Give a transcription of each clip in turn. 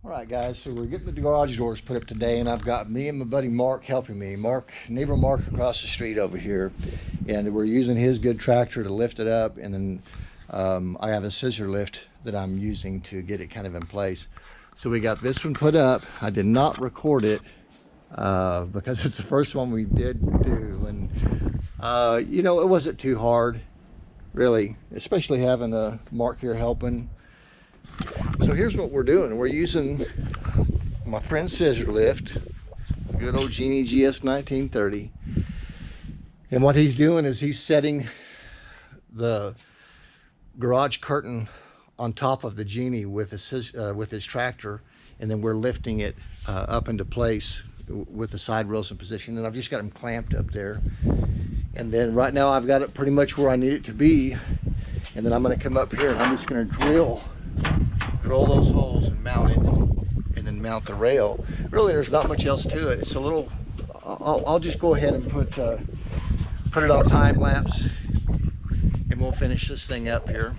All right, guys, so we're getting the garage doors put up today, and I've got me and my buddy Mark helping me. Neighbor Mark across the street over here, and we're using his good tractor to lift it up, and then I have a scissor lift that I'm using to get it kind of in place. So we got this one put up. I did not record it because it's the first one we did do, and you know, it wasn't too hard, really, especially having Mark here helping. So here's what we're doing. We're using my friend's scissor lift, good old Genie GS 1930. And what he's doing is he's setting the garage curtain on top of the Genie with his tractor, and then we're lifting it up into place with the side rails in position. And I've just got them clamped up there. And then right now I've got it pretty much where I need it to be. And then I'm going to come up here and I'm just going to drill those holes and mount it, and then mount the rail. Really, there's not much else to it. It's a little, I'll just go ahead and put it on time lapse, and we'll finish this thing up here.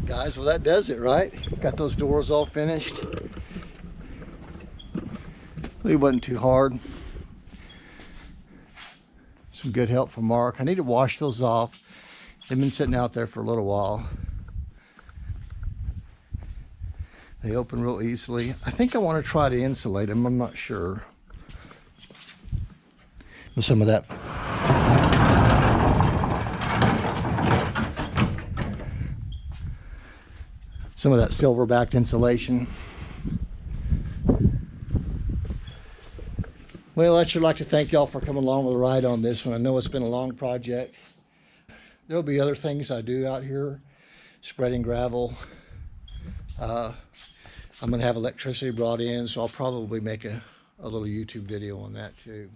Guys, well, that does it, right? Got those doors all finished. It wasn't too hard. Some good help from Mark. I need to wash those off. They've been sitting out there for a little while. They open real easily. I think I want to try to insulate them. I'm not sure. Some of that. Some of that silver-backed insulation. Well, I'd sure like to thank y'all for coming along with a ride on this one. I know it's been a long project. There'll be other things I do out here, spreading gravel. I'm going to have electricity brought in, so I'll probably make a little YouTube video on that too.